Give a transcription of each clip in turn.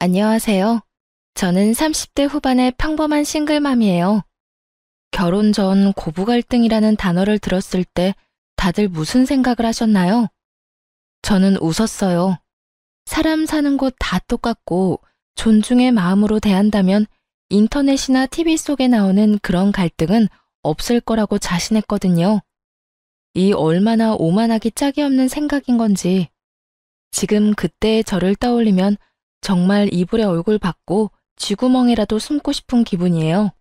안녕하세요. 저는 30대 후반의 평범한 싱글맘이에요. 결혼 전 고부 갈등이라는 단어를 들었을 때 다들 무슨 생각을 하셨나요? 저는 웃었어요. 사람 사는 곳 다 똑같고 존중의 마음으로 대한다면 인터넷이나 TV 속에 나오는 그런 갈등은 없을 거라고 자신했거든요. 이 얼마나 오만하기 짝이 없는 생각인 건지 지금 그때의 저를 떠올리면 정말 이불에 얼굴 받고 쥐구멍에라도 숨고 싶은 기분이에요.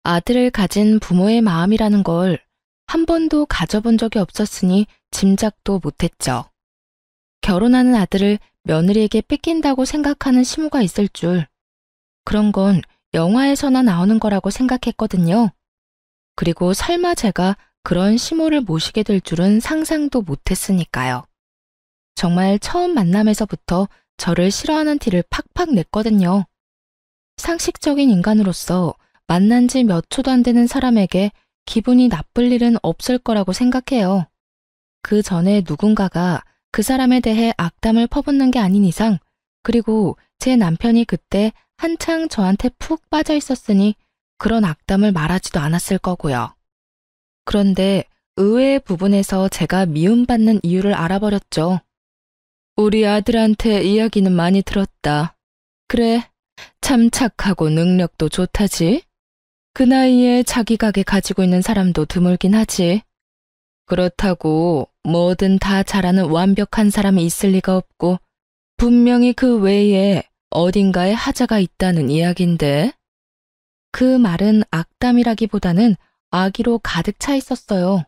아들을 가진 부모의 마음이라는 걸 한 번도 가져본 적이 없었으니 짐작도 못했죠. 결혼하는 아들을 며느리에게 뺏긴다고 생각하는 시모가 있을 줄, 그런 건 영화에서나 나오는 거라고 생각했거든요. 그리고 설마 제가 그런 시모를 모시게 될 줄은 상상도 못했으니까요. 정말 처음 만남에서부터 저를 싫어하는 티를 팍팍 냈거든요. 상식적인 인간으로서 만난 지 몇 초도 안 되는 사람에게 기분이 나쁠 일은 없을 거라고 생각해요. 그 전에 누군가가 그 사람에 대해 악담을 퍼붓는 게 아닌 이상, 그리고 제 남편이 그때 한창 저한테 푹 빠져 있었으니 그런 악담을 말하지도 않았을 거고요. 그런데 의외의 부분에서 제가 미움받는 이유를 알아버렸죠. 우리 아들한테 이야기는 많이 들었다. 그래, 참 착하고 능력도 좋다지. 그 나이에 자기 가게 가지고 있는 사람도 드물긴 하지. 그렇다고 뭐든 다 잘하는 완벽한 사람이 있을 리가 없고 분명히 그 외에 어딘가에 하자가 있다는 이야긴데. 그 말은 악담이라기보다는 악의로 가득 차 있었어요.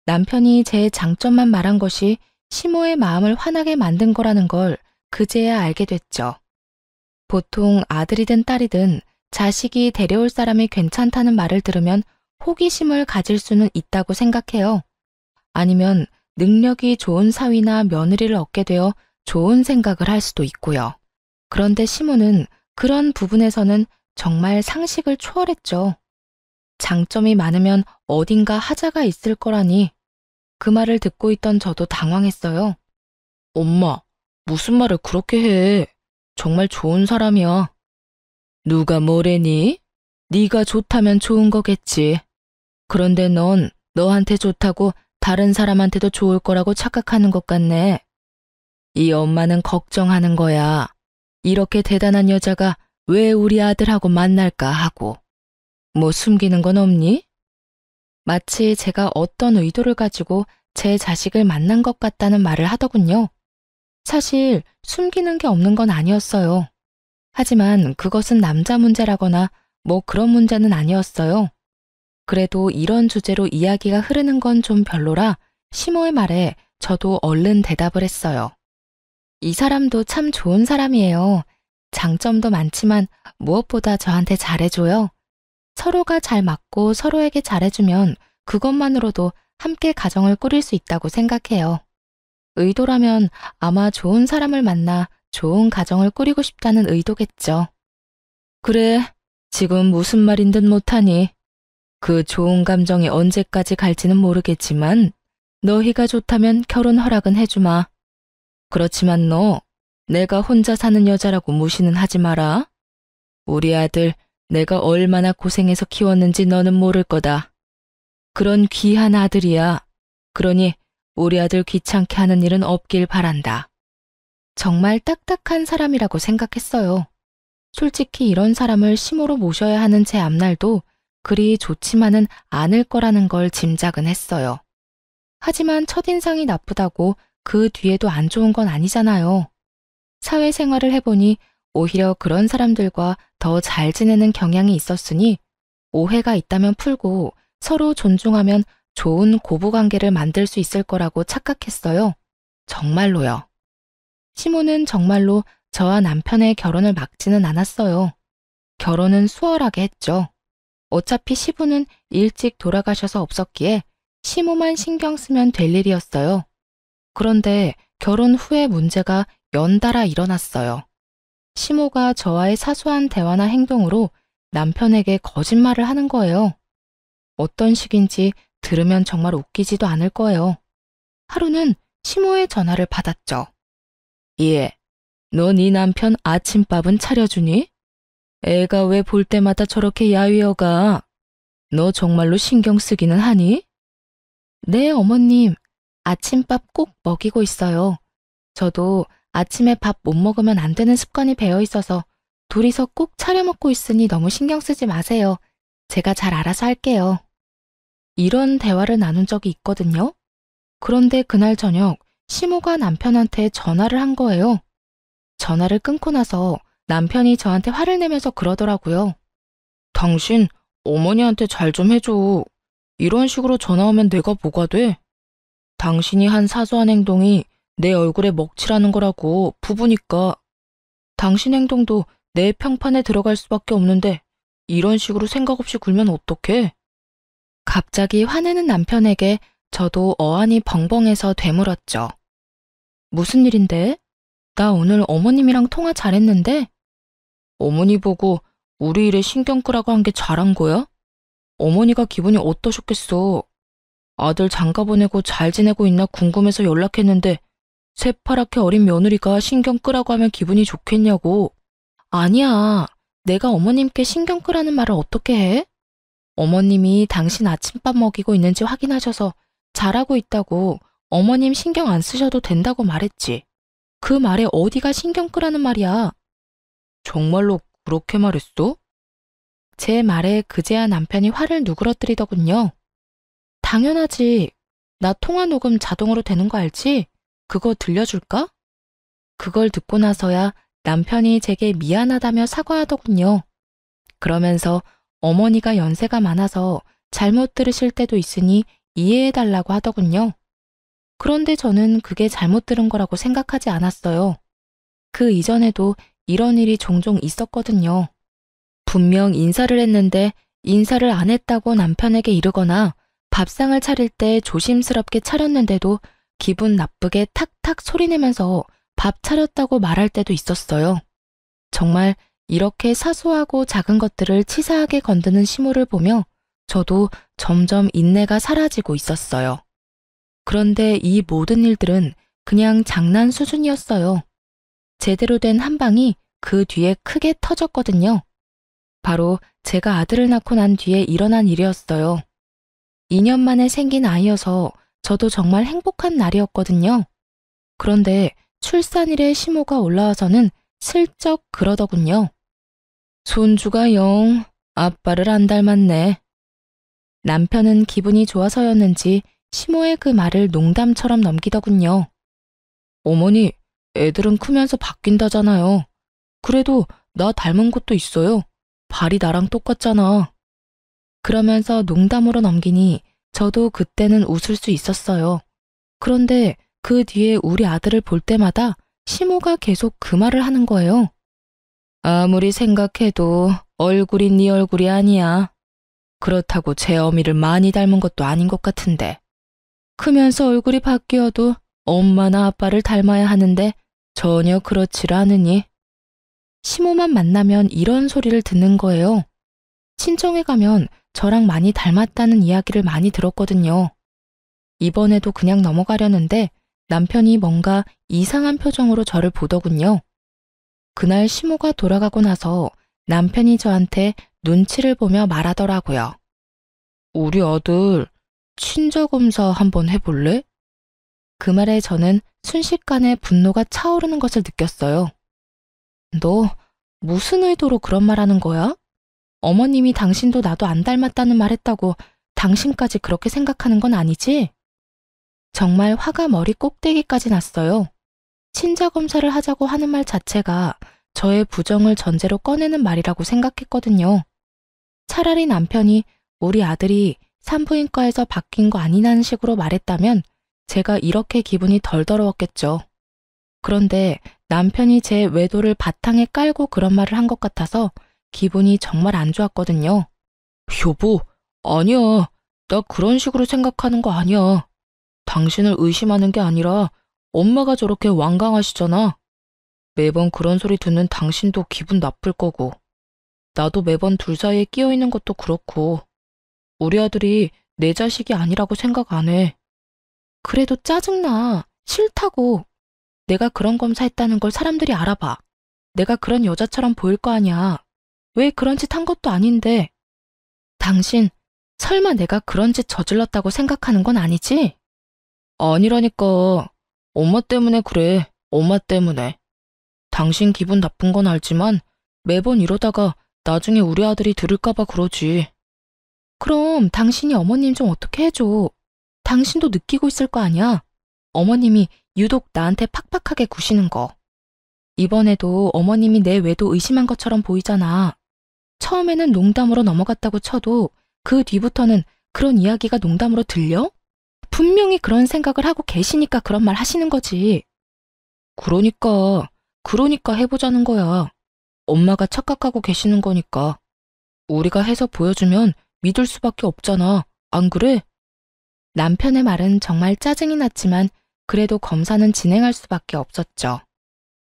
남편이 제 장점만 말한 것이 시모의 마음을 화나게 만든 거라는 걸 그제야 알게 됐죠. 보통 아들이든 딸이든 자식이 데려올 사람이 괜찮다는 말을 들으면 호기심을 가질 수는 있다고 생각해요. 아니면 능력이 좋은 사위나 며느리를 얻게 되어 좋은 생각을 할 수도 있고요. 그런데 시모는 그런 부분에서는 정말 상식을 초월했죠. 장점이 많으면 어딘가 하자가 있을 거라니. 그 말을 듣고 있던 저도 당황했어요. 엄마, 무슨 말을 그렇게 해? 정말 좋은 사람이야. 누가 뭐래니? 네가 좋다면 좋은 거겠지. 그런데 넌 너한테 좋다고 다른 사람한테도 좋을 거라고 착각하는 것 같네. 이 엄마는 걱정하는 거야. 이렇게 대단한 여자가 왜 우리 아들하고 만날까 하고. 뭐 숨기는 건 없니? 마치 제가 어떤 의도를 가지고 제 자식을 만난 것 같다는 말을 하더군요. 사실 숨기는 게 없는 건 아니었어요. 하지만 그것은 남자 문제라거나 뭐 그런 문제는 아니었어요. 그래도 이런 주제로 이야기가 흐르는 건 좀 별로라 시모의 말에 저도 얼른 대답을 했어요. 이 사람도 참 좋은 사람이에요. 장점도 많지만 무엇보다 저한테 잘해줘요. 서로가 잘 맞고 서로에게 잘해주면 그것만으로도 함께 가정을 꾸릴 수 있다고 생각해요. 의도라면 아마 좋은 사람을 만나 좋은 가정을 꾸리고 싶다는 의도겠죠. 그래, 지금 무슨 말인 듯 못하니. 그 좋은 감정이 언제까지 갈지는 모르겠지만 너희가 좋다면 결혼 허락은 해주마. 그렇지만 너 내가 혼자 사는 여자라고 무시는 하지 마라. 우리 아들 내가 얼마나 고생해서 키웠는지 너는 모를 거다. 그런 귀한 아들이야. 그러니 우리 아들 귀찮게 하는 일은 없길 바란다. 정말 딱딱한 사람이라고 생각했어요. 솔직히 이런 사람을 시모로 모셔야 하는 제 앞날도 그리 좋지만은 않을 거라는 걸 짐작은 했어요. 하지만 첫인상이 나쁘다고 그 뒤에도 안 좋은 건 아니잖아요. 사회생활을 해보니 오히려 그런 사람들과 더 잘 지내는 경향이 있었으니 오해가 있다면 풀고 서로 존중하면 좋은 고부관계를 만들 수 있을 거라고 착각했어요. 정말로요. 시모는 정말로 저와 남편의 결혼을 막지는 않았어요. 결혼은 수월하게 했죠. 어차피 시부는 일찍 돌아가셔서 없었기에 시모만 신경 쓰면 될 일이었어요. 그런데 결혼 후에 문제가 연달아 일어났어요. 시모가 저와의 사소한 대화나 행동으로 남편에게 거짓말을 하는 거예요. 어떤 식인지 들으면 정말 웃기지도 않을 거예요. 하루는 시모의 전화를 받았죠. 예, 너 네 남편 아침밥은 차려주니? 애가 왜 볼 때마다 저렇게 야위어가? 너 정말로 신경 쓰기는 하니? 네, 어머님. 아침밥 꼭 먹이고 있어요. 저도 아침에 밥 못 먹으면 안 되는 습관이 배어 있어서 둘이서 꼭 차려 먹고 있으니 너무 신경 쓰지 마세요. 제가 잘 알아서 할게요. 이런 대화를 나눈 적이 있거든요. 그런데 그날 저녁 시모가 남편한테 전화를 한 거예요. 전화를 끊고 나서 남편이 저한테 화를 내면서 그러더라고요. 당신 어머니한테 잘 좀 해줘. 이런 식으로 전화 오면 내가 뭐가 돼? 당신이 한 사소한 행동이 내 얼굴에 먹칠하는 거라고 부부니까. 당신 행동도 내 평판에 들어갈 수밖에 없는데 이런 식으로 생각 없이 굴면 어떡해? 갑자기 화내는 남편에게 저도 어안이 벙벙해서 되물었죠. 무슨 일인데? 나 오늘 어머님이랑 통화 잘했는데? 어머니 보고 우리 일에 신경 끄라고 한 게 잘한 거야? 어머니가 기분이 어떠셨겠어? 아들 장가 보내고 잘 지내고 있나 궁금해서 연락했는데 새파랗게 어린 며느리가 신경 끄라고 하면 기분이 좋겠냐고. 아니야. 내가 어머님께 신경 끄라는 말을 어떻게 해? 어머님이 당신 아침밥 먹이고 있는지 확인하셔서 잘하고 있다고 어머님 신경 안 쓰셔도 된다고 말했지. 그 말에 어디가 신경 끄라는 말이야. 정말로 그렇게 말했어? 제 말에 그제야 남편이 화를 누그러뜨리더군요. 당연하지. 나 통화 녹음 자동으로 되는 거 알지? 그거 들려줄까? 그걸 듣고 나서야 남편이 제게 미안하다며 사과하더군요. 그러면서 어머니가 연세가 많아서 잘못 들으실 때도 있으니 이해해달라고 하더군요. 그런데 저는 그게 잘못 들은 거라고 생각하지 않았어요. 그 이전에도 이런 일이 종종 있었거든요. 분명 인사를 했는데 인사를 안 했다고 남편에게 이르거나 밥상을 차릴 때 조심스럽게 차렸는데도 기분 나쁘게 탁탁 소리내면서 밥 차렸다고 말할 때도 있었어요. 정말 이렇게 사소하고 작은 것들을 치사하게 건드는 시모를 보며 저도 점점 인내가 사라지고 있었어요. 그런데 이 모든 일들은 그냥 장난 수준이었어요. 제대로 된 한 방이 그 뒤에 크게 터졌거든요. 바로 제가 아들을 낳고 난 뒤에 일어난 일이었어요. 2년 만에 생긴 아이여서 저도 정말 행복한 날이었거든요. 그런데 출산일에 시모가 올라와서는 슬쩍 그러더군요. 손주가 영 아빠를 안 닮았네. 남편은 기분이 좋아서였는지 시모의 그 말을 농담처럼 넘기더군요. 어머니, 애들은 크면서 바뀐다잖아요. 그래도 나 닮은 것도 있어요. 발이 나랑 똑같잖아. 그러면서 농담으로 넘기니 저도 그때는 웃을 수 있었어요. 그런데 그 뒤에 우리 아들을 볼 때마다 시모가 계속 그 말을 하는 거예요. 아무리 생각해도 얼굴이 네 얼굴이 아니야. 그렇다고 제 어미를 많이 닮은 것도 아닌 것 같은데. 크면서 얼굴이 바뀌어도 엄마나 아빠를 닮아야 하는데 전혀 그렇지를 않으니. 시모만 만나면 이런 소리를 듣는 거예요. 친정에 가면 저랑 많이 닮았다는 이야기를 많이 들었거든요. 이번에도 그냥 넘어가려는데 남편이 뭔가 이상한 표정으로 저를 보더군요. 그날 시모가 돌아가고 나서 남편이 저한테 눈치를 보며 말하더라고요. 우리 아들 친자검사 한번 해볼래? 그 말에 저는 순식간에 분노가 차오르는 것을 느꼈어요. 너 무슨 의도로 그런 말 하는 거야? 어머님이 당신도 나도 안 닮았다는 말 했다고 당신까지 그렇게 생각하는 건 아니지? 정말 화가 머리 꼭대기까지 났어요. 친자검사를 하자고 하는 말 자체가 저의 부정을 전제로 꺼내는 말이라고 생각했거든요. 차라리 남편이 우리 아들이 산부인과에서 바뀐 거 아니냐는 식으로 말했다면 제가 이렇게 기분이 덜 더러웠겠죠. 그런데 남편이 제 외도를 바탕에 깔고 그런 말을 한 것 같아서 기분이 정말 안 좋았거든요. 여보, 아니야. 나 그런 식으로 생각하는 거 아니야. 당신을 의심하는 게 아니라 엄마가 저렇게 완강하시잖아. 매번 그런 소리 듣는 당신도 기분 나쁠 거고. 나도 매번 둘 사이에 끼어 있는 것도 그렇고. 우리 아들이 내 자식이 아니라고 생각 안 해. 그래도 짜증나. 싫다고. 내가 그런 검사했다는 걸 사람들이 알아봐. 내가 그런 여자처럼 보일 거 아니야. 왜 그런 짓 한 것도 아닌데. 당신 설마 내가 그런 짓 저질렀다고 생각하는 건 아니지? 아니라니까. 엄마 때문에 그래. 엄마 때문에. 당신 기분 나쁜 건 알지만 매번 이러다가 나중에 우리 아들이 들을까 봐 그러지. 그럼 당신이 어머님 좀 어떻게 해줘. 당신도 느끼고 있을 거 아니야. 어머님이 유독 나한테 팍팍하게 구시는 거. 이번에도 어머님이 내 외도 의심한 것처럼 보이잖아. 처음에는 농담으로 넘어갔다고 쳐도 그 뒤부터는 그런 이야기가 농담으로 들려? 분명히 그런 생각을 하고 계시니까 그런 말 하시는 거지. 그러니까 해보자는 거야. 엄마가 착각하고 계시는 거니까. 우리가 해서 보여주면 믿을 수밖에 없잖아. 안 그래? 남편의 말은 정말 짜증이 났지만 그래도 검사는 진행할 수밖에 없었죠.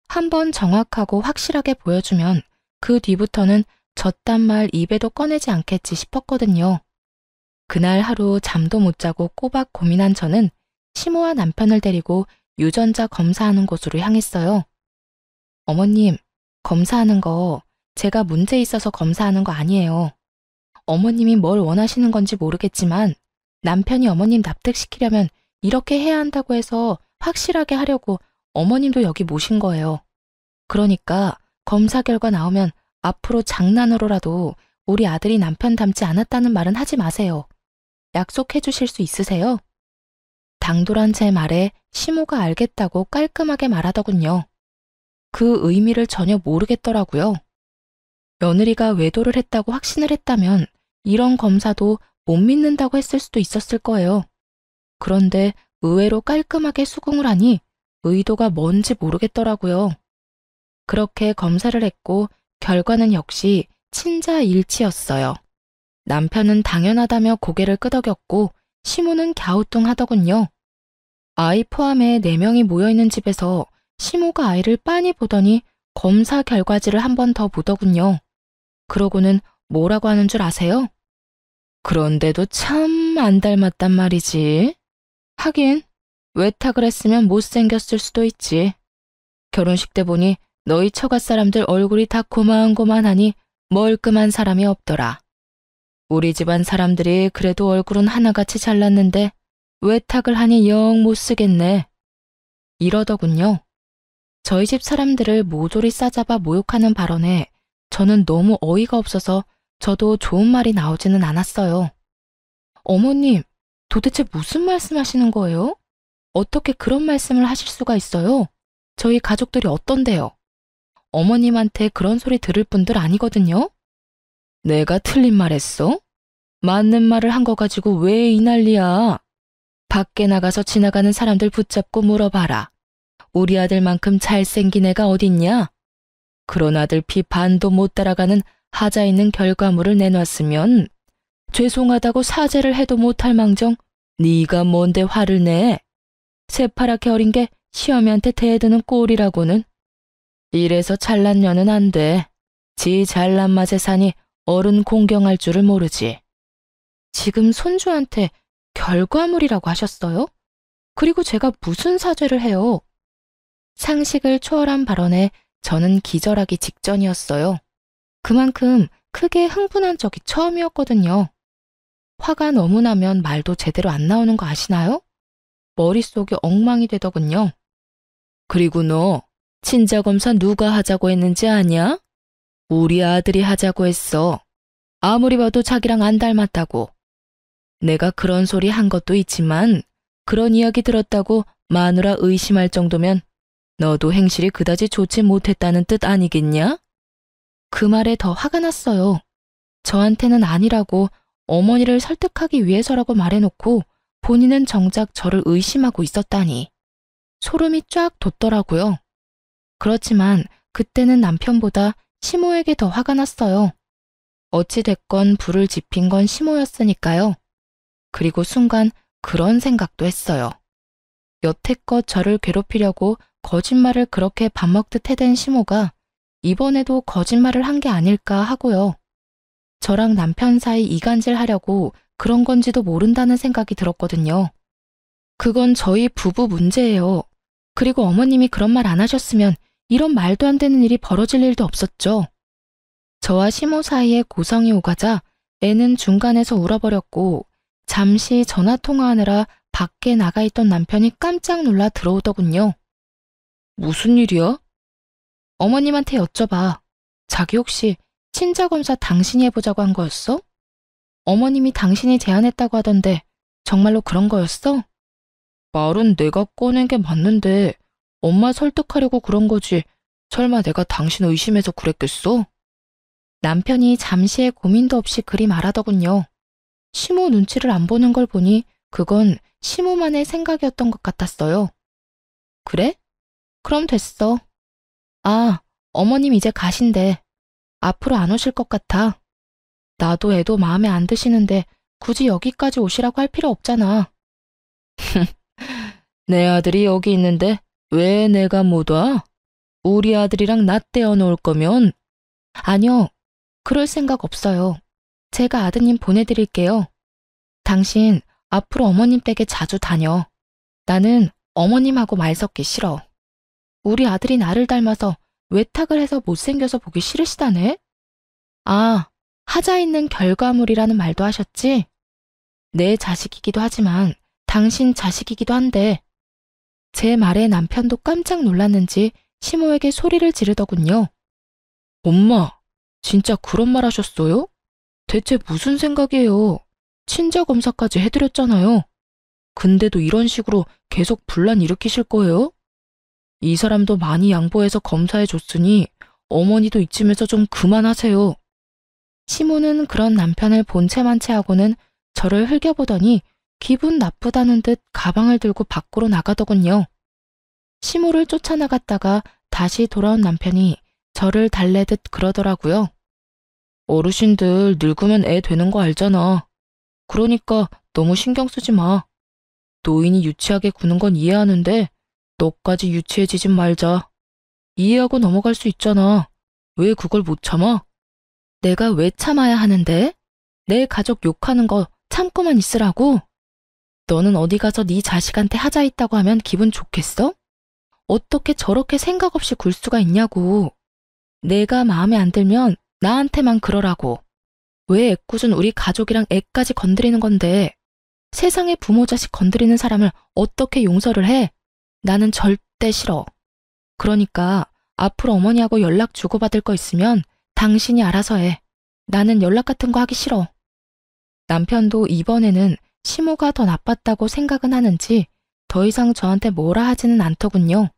한번 정확하고 확실하게 보여주면 그 뒤부터는 저딴 말 입에도 꺼내지 않겠지 싶었거든요. 그날 하루 잠도 못 자고 꼬박 고민한 저는 시모와 남편을 데리고 유전자 검사하는 곳으로 향했어요. 어머님, 검사하는 거 제가 문제 있어서 검사하는 거 아니에요. 어머님이 뭘 원하시는 건지 모르겠지만 남편이 어머님 납득시키려면 이렇게 해야 한다고 해서 확실하게 하려고 어머님도 여기 모신 거예요. 그러니까 검사 결과 나오면 앞으로 장난으로라도 우리 아들이 남편 닮지 않았다는 말은 하지 마세요. 약속해 주실 수 있으세요? 당돌한 제 말에 시모가 알겠다고 깔끔하게 말하더군요. 그 의미를 전혀 모르겠더라고요. 며느리가 외도를 했다고 확신을 했다면 이런 검사도 못 믿는다고 했을 수도 있었을 거예요. 그런데 의외로 깔끔하게 수긍을 하니 의도가 뭔지 모르겠더라고요. 그렇게 검사를 했고 결과는 역시 친자일치였어요. 남편은 당연하다며 고개를 끄덕였고 시모는 갸우뚱하더군요. 아이 포함해 4명이 모여있는 집에서 시모가 아이를 빤히 보더니 검사 결과지를 한 번 더 보더군요. 그러고는 뭐라고 하는 줄 아세요? 그런데도 참 안 닮았단 말이지. 하긴 외탁을 했으면 못생겼을 수도 있지. 결혼식 때 보니 너희 처가 사람들 얼굴이 다 고만고만하니 멀끔한 사람이 없더라. 우리 집안 사람들이 그래도 얼굴은 하나같이 잘났는데 외탁을 하니 영 못쓰겠네. 이러더군요. 저희 집 사람들을 모조리 싸잡아 모욕하는 발언에 저는 너무 어이가 없어서 저도 좋은 말이 나오지는 않았어요. 어머님, 도대체 무슨 말씀하시는 거예요? 어떻게 그런 말씀을 하실 수가 있어요? 저희 가족들이 어떤데요? 어머님한테 그런 소리 들을 분들 아니거든요? 내가 틀린 말 했어? 맞는 말을 한 거 가지고 왜 이 난리야? 밖에 나가서 지나가는 사람들 붙잡고 물어봐라. 우리 아들만큼 잘생긴 애가 어딨냐? 그런 아들 피 반도 못 따라가는 하자 있는 결과물을 내놨으면 죄송하다고 사죄를 해도 못할 망정 네가 뭔데 화를 내? 새파랗게 어린 게 시어미한테 대드는 꼴이라고는. 이래서 잘난 년은 안 돼. 지 잘난 맛에 사니 어른 공경할 줄을 모르지. 지금 손주한테 결과물이라고 하셨어요? 그리고 제가 무슨 사죄를 해요? 상식을 초월한 발언에 저는 기절하기 직전이었어요. 그만큼 크게 흥분한 적이 처음이었거든요. 화가 너무 나면 말도 제대로 안 나오는 거 아시나요? 머릿속이 엉망이 되더군요. 그리고 너 친자검사 누가 하자고 했는지 아냐? 우리 아들이 하자고 했어. 아무리 봐도 자기랑 안 닮았다고. 내가 그런 소리 한 것도 있지만 그런 이야기 들었다고 마누라 의심할 정도면 너도 행실이 그다지 좋지 못했다는 뜻 아니겠냐? 그 말에 더 화가 났어요. 저한테는 아니라고 어머니를 설득하기 위해서라고 말해놓고 본인은 정작 저를 의심하고 있었다니. 소름이 쫙 돋더라고요. 그렇지만 그때는 남편보다 시모에게 더 화가 났어요. 어찌됐건 불을 지핀 건 시모였으니까요. 그리고 순간 그런 생각도 했어요. 여태껏 저를 괴롭히려고 거짓말을 그렇게 밥 먹듯 해댄 시모가 이번에도 거짓말을 한 게 아닐까 하고요. 저랑 남편 사이 이간질 하려고 그런 건지도 모른다는 생각이 들었거든요. 그건 저희 부부 문제예요. 그리고 어머님이 그런 말 안 하셨으면 이런 말도 안 되는 일이 벌어질 일도 없었죠. 저와 시모 사이에 고성이 오가자 애는 중간에서 울어버렸고 잠시 전화 통화하느라 밖에 나가 있던 남편이 깜짝 놀라 들어오더군요. 무슨 일이야? 어머님한테 여쭤봐. 자기 혹시 친자검사 당신이 해보자고 한 거였어? 어머님이 당신이 제안했다고 하던데 정말로 그런 거였어? 말은 내가 꺼낸 게 맞는데 엄마 설득하려고 그런 거지. 설마 내가 당신 의심해서 그랬겠어? 남편이 잠시의 고민도 없이 그리 말하더군요. 시모 눈치를 안 보는 걸 보니 그건 시모만의 생각이었던 것 같았어요. 그래? 그럼 됐어. 아, 어머님 이제 가신대. 앞으로 안 오실 것 같아. 나도 애도 마음에 안 드시는데 굳이 여기까지 오시라고 할 필요 없잖아. 내 아들이 여기 있는데 왜 내가 못 와? 우리 아들이랑 나 떼어놓을 거면? 아니요, 그럴 생각 없어요. 제가 아드님 보내드릴게요. 당신 앞으로 어머님 댁에 자주 다녀. 나는 어머님하고 말 섞기 싫어. 우리 아들이 나를 닮아서 외탁을 해서 못생겨서 보기 싫으시다네? 아, 하자 있는 결과물이라는 말도 하셨지? 내 자식이기도 하지만 당신 자식이기도 한데 제 말에 남편도 깜짝 놀랐는지 시모에게 소리를 지르더군요. 엄마, 진짜 그런 말 하셨어요? 대체 무슨 생각이에요? 친자 검사까지 해드렸잖아요. 근데도 이런 식으로 계속 분란 일으키실 거예요? 이 사람도 많이 양보해서 검사해줬으니 어머니도 이쯤에서 좀 그만하세요. 시모는 그런 남편을 본체만체 하고는 저를 흘겨보더니 기분 나쁘다는 듯 가방을 들고 밖으로 나가더군요. 시모를 쫓아나갔다가 다시 돌아온 남편이 저를 달래듯 그러더라고요. 어르신들 늙으면 애 되는 거 알잖아. 그러니까 너무 신경 쓰지 마. 노인이 유치하게 구는 건 이해하는데 너까지 유치해지진 말자. 이해하고 넘어갈 수 있잖아. 왜 그걸 못 참아? 내가 왜 참아야 하는데? 내 가족 욕하는 거 참고만 있으라고? 너는 어디 가서 네 자식한테 하자 있다고 하면 기분 좋겠어? 어떻게 저렇게 생각 없이 굴 수가 있냐고. 내가 마음에 안 들면 나한테만 그러라고. 왜 애꿎은 우리 가족이랑 애까지 건드리는 건데 세상에 부모 자식 건드리는 사람을 어떻게 용서를 해? 나는 절대 싫어. 그러니까 앞으로 어머니하고 연락 주고받을 거 있으면 당신이 알아서 해. 나는 연락 같은 거 하기 싫어. 남편도 이번에는 시모가 더 나빴다고 생각은 하는지 더 이상 저한테 뭐라 하지는 않더군요.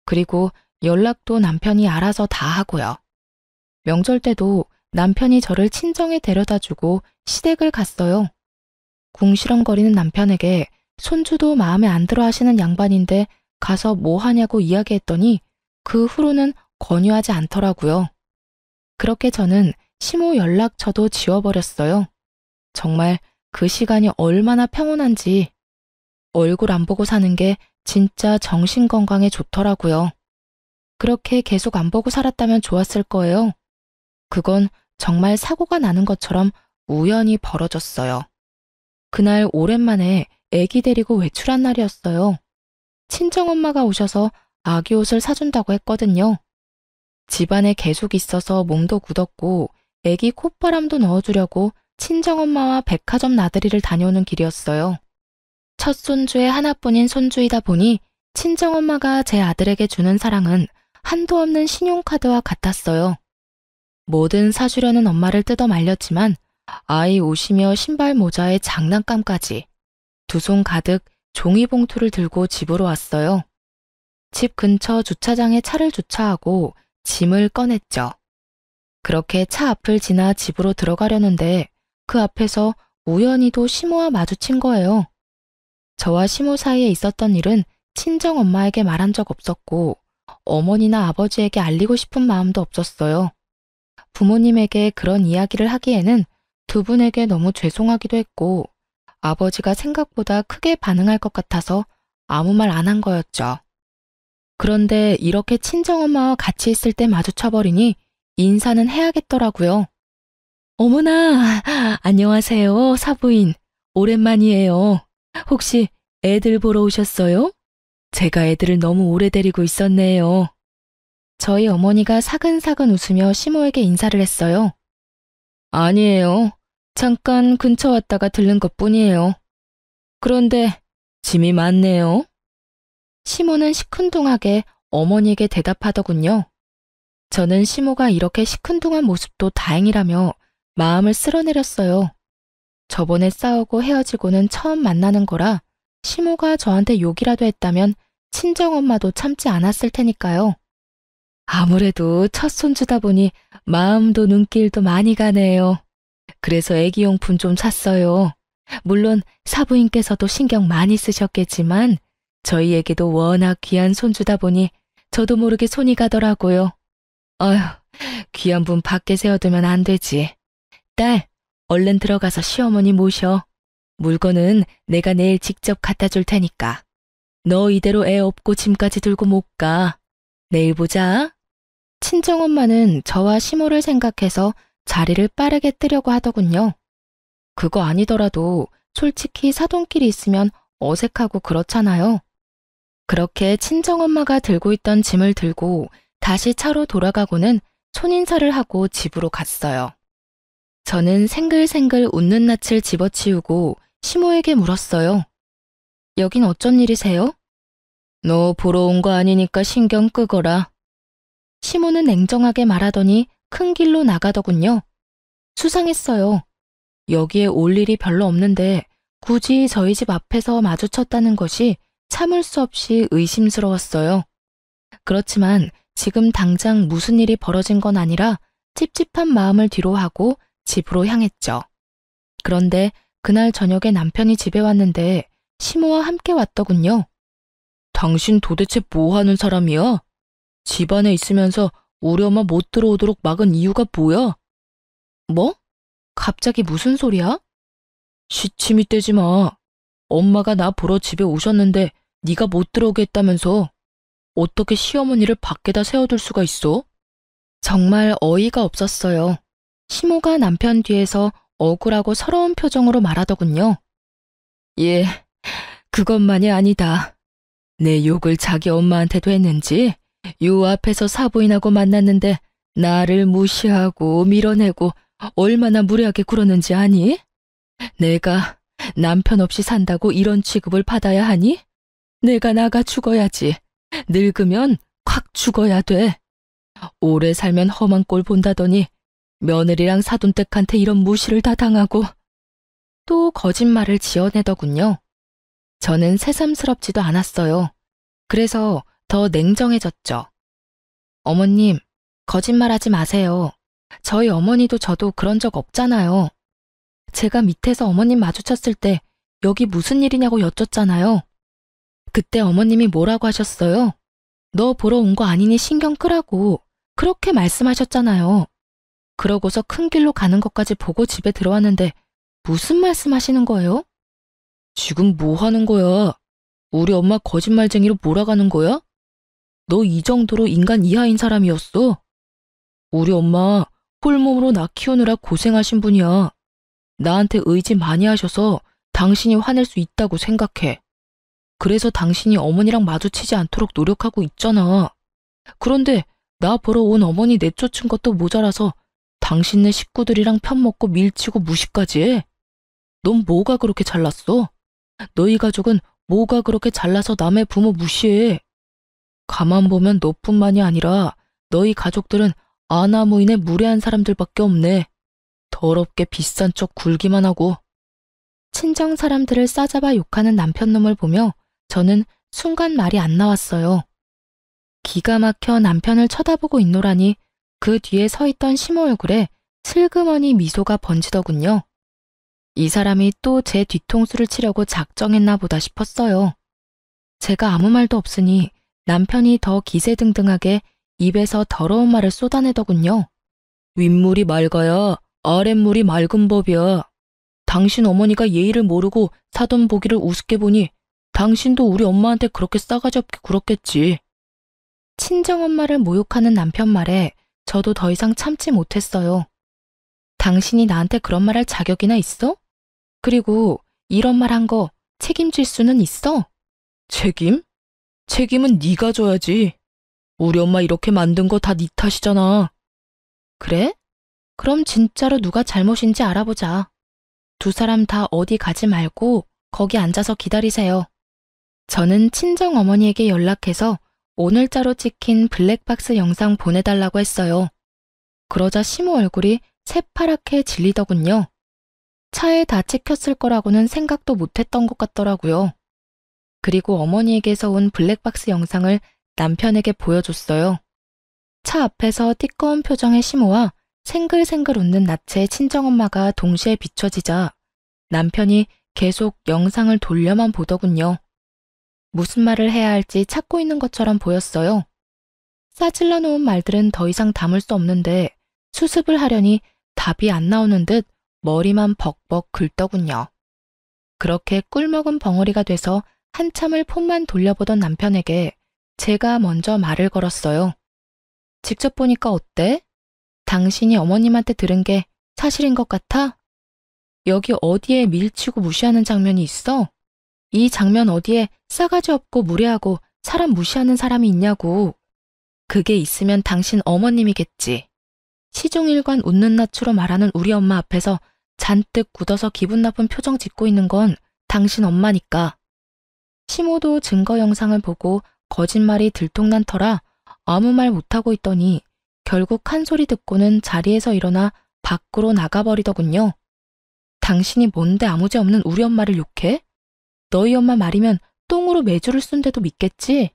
그리고 연락도 남편이 알아서 다 하고요. 명절 때도 남편이 저를 친정에 데려다주고 시댁을 갔어요. 궁시렁거리는 남편에게 손주도 마음에 안 들어 하시는 양반인데 가서 뭐 하냐고 이야기했더니 그 후로는 권유하지 않더라고요. 그렇게 저는 시모 연락처도 지워버렸어요. 정말 그 시간이 얼마나 평온한지 얼굴 안 보고 사는 게 진짜 정신 건강에 좋더라고요. 그렇게 계속 안 보고 살았다면 좋았을 거예요. 그건 정말 사고가 나는 것처럼 우연히 벌어졌어요. 그날 오랜만에 애기 데리고 외출한 날이었어요. 친정엄마가 오셔서 아기 옷을 사준다고 했거든요. 집안에 계속 있어서 몸도 굳었고 애기 콧바람도 넣어주려고 친정엄마와 백화점 나들이를 다녀오는 길이었어요. 첫 손주의 하나뿐인 손주이다 보니 친정엄마가 제 아들에게 주는 사랑은 한도 없는 신용카드와 같았어요. 뭐든 사주려는 엄마를 뜯어 말렸지만 아이 옷이며 신발 모자에 장난감까지 두 손 가득 종이봉투를 들고 집으로 왔어요. 집 근처 주차장에 차를 주차하고 짐을 꺼냈죠. 그렇게 차 앞을 지나 집으로 들어가려는데 그 앞에서 우연히도 시모와 마주친 거예요. 저와 시모 사이에 있었던 일은 친정엄마에게 말한 적 없었고 어머니나 아버지에게 알리고 싶은 마음도 없었어요. 부모님에게 그런 이야기를 하기에는 두 분에게 너무 죄송하기도 했고 아버지가 생각보다 크게 반응할 것 같아서 아무 말 안 한 거였죠. 그런데 이렇게 친정엄마와 같이 있을 때 마주쳐버리니 인사는 해야겠더라고요. 어머나, 안녕하세요, 사부인. 오랜만이에요. 혹시 애들 보러 오셨어요? 제가 애들을 너무 오래 데리고 있었네요. 저희 어머니가 사근사근 웃으며 시모에게 인사를 했어요. 아니에요. 잠깐 근처 왔다가 들른 것뿐이에요. 그런데 짐이 많네요. 시모는 시큰둥하게 어머니에게 대답하더군요. 저는 시모가 이렇게 시큰둥한 모습도 다행이라며 마음을 쓸어내렸어요. 저번에 싸우고 헤어지고는 처음 만나는 거라 시모가 저한테 욕이라도 했다면 친정엄마도 참지 않았을 테니까요. 아무래도 첫 손주다 보니 마음도 눈길도 많이 가네요. 그래서 애기용품 좀 샀어요. 물론 사부인께서도 신경 많이 쓰셨겠지만 저희에게도 워낙 귀한 손주다 보니 저도 모르게 손이 가더라고요. 어휴, 귀한 분 밖에 세워두면 안 되지. 딸, 얼른 들어가서 시어머니 모셔. 물건은 내가 내일 직접 갖다 줄 테니까. 너 이대로 애 업고 짐까지 들고 못 가. 내일 보자. 친정엄마는 저와 시모를 생각해서 자리를 빠르게 뜨려고 하더군요. 그거 아니더라도 솔직히 사돈끼리 있으면 어색하고 그렇잖아요. 그렇게 친정엄마가 들고 있던 짐을 들고 다시 차로 돌아가고는 손인사를 하고 집으로 갔어요. 저는 생글생글 웃는 낯을 집어치우고 시모에게 물었어요. 여긴 어쩐 일이세요? 너 보러 온 거 아니니까 신경 끄거라. 시모는 냉정하게 말하더니 큰 길로 나가더군요. 수상했어요. 여기에 올 일이 별로 없는데 굳이 저희 집 앞에서 마주쳤다는 것이 참을 수 없이 의심스러웠어요. 그렇지만 지금 당장 무슨 일이 벌어진 건 아니라 찝찝한 마음을 뒤로하고 집으로 향했죠. 그런데 그날 저녁에 남편이 집에 왔는데 시모와 함께 왔더군요. 당신 도대체 뭐 하는 사람이야? 집안에 있으면서 우리 엄마 못 들어오도록 막은 이유가 뭐야? 뭐? 갑자기 무슨 소리야? 시침이 떼지 마. 엄마가 나 보러 집에 오셨는데 네가 못 들어오게 했다면서. 어떻게 시어머니를 밖에다 세워둘 수가 있어? 정말 어이가 없었어요. 시모가 남편 뒤에서 억울하고 서러운 표정으로 말하더군요. 예, 그것만이 아니다. 내 욕을 자기 엄마한테도 했는지 요 앞에서 사부인하고 만났는데 나를 무시하고 밀어내고 얼마나 무례하게 굴었는지 아니? 내가 남편 없이 산다고 이런 취급을 받아야 하니? 내가 나가 죽어야지. 늙으면 콱 죽어야 돼. 오래 살면 험한 꼴 본다더니 며느리랑 사돈댁한테 이런 무시를 다 당하고 또 거짓말을 지어내더군요. 저는 새삼스럽지도 않았어요. 그래서 더 냉정해졌죠. 어머님, 거짓말하지 마세요. 저희 어머니도 저도 그런 적 없잖아요. 제가 밑에서 어머님 마주쳤을 때 여기 무슨 일이냐고 여쭸잖아요. 그때 어머님이 뭐라고 하셨어요? 너 보러 온 거 아니니 신경 끄라고 그렇게 말씀하셨잖아요. 그러고서 큰 길로 가는 것까지 보고 집에 들어왔는데 무슨 말씀하시는 거예요? 지금 뭐 하는 거야? 우리 엄마 거짓말쟁이로 몰아가는 거야? 너 이 정도로 인간 이하인 사람이었어? 우리 엄마 홀몸으로 나 키우느라 고생하신 분이야. 나한테 의지 많이 하셔서 당신이 화낼 수 있다고 생각해. 그래서 당신이 어머니랑 마주치지 않도록 노력하고 있잖아. 그런데 나 보러 온 어머니 내쫓은 것도 모자라서 당신네 식구들이랑 편먹고 밀치고 무시까지 해. 넌 뭐가 그렇게 잘났어? 너희 가족은 뭐가 그렇게 잘나서 남의 부모 무시해? 가만 보면 너뿐만이 아니라 너희 가족들은 아나무인의 무례한 사람들밖에 없네. 더럽게 비싼 척 굴기만 하고. 친정 사람들을 싸잡아 욕하는 남편놈을 보며 저는 순간 말이 안 나왔어요. 기가 막혀 남편을 쳐다보고 있노라니 그 뒤에 서 있던 시모 얼굴에 슬그머니 미소가 번지더군요. 이 사람이 또 제 뒤통수를 치려고 작정했나 보다 싶었어요. 제가 아무 말도 없으니 남편이 더 기세등등하게 입에서 더러운 말을 쏟아내더군요. 윗물이 맑아야 아랫물이 맑은 법이야. 당신 어머니가 예의를 모르고 사돈 보기를 우습게 보니 당신도 우리 엄마한테 그렇게 싸가지 없게 굴었겠지. 친정엄마를 모욕하는 남편 말에 저도 더 이상 참지 못했어요. 당신이 나한테 그런 말 할 자격이나 있어? 그리고 이런 말 한 거 책임질 수는 있어? 책임? 책임은 네가 져야지. 우리 엄마 이렇게 만든 거 다 네 탓이잖아. 그래? 그럼 진짜로 누가 잘못인지 알아보자. 두 사람 다 어디 가지 말고 거기 앉아서 기다리세요. 저는 친정 어머니에게 연락해서 오늘자로 찍힌 블랙박스 영상 보내달라고 했어요. 그러자 시모 얼굴이 새파랗게 질리더군요. 차에 다 찍혔을 거라고는 생각도 못했던 것 같더라고요. 그리고 어머니에게서 온 블랙박스 영상을 남편에게 보여줬어요. 차 앞에서 띠꺼운 표정의 시모와 생글생글 웃는 낯의 친정엄마가 동시에 비춰지자 남편이 계속 영상을 돌려만 보더군요. 무슨 말을 해야 할지 찾고 있는 것처럼 보였어요. 싸질러 놓은 말들은 더 이상 담을 수 없는데 수습을 하려니 답이 안 나오는 듯 머리만 벅벅 긁더군요. 그렇게 꿀먹은 벙어리가 돼서 한참을 폰만 돌려보던 남편에게 제가 먼저 말을 걸었어요. 직접 보니까 어때? 당신이 어머님한테 들은 게 사실인 것 같아? 여기 어디에 밀치고 무시하는 장면이 있어? 이 장면 어디에 싸가지 없고 무례하고 사람 무시하는 사람이 있냐고. 그게 있으면 당신 어머님이겠지. 시종일관 웃는 낯으로 말하는 우리 엄마 앞에서 잔뜩 굳어서 기분 나쁜 표정 짓고 있는 건 당신 엄마니까. 시모도 증거 영상을 보고 거짓말이 들통난 터라 아무 말 못하고 있더니 결국 한 소리 듣고는 자리에서 일어나 밖으로 나가버리더군요. 당신이 뭔데 아무죄 없는 우리 엄마를 욕해? 너희 엄마 말이면 똥으로 매주를 쓴데도 믿겠지?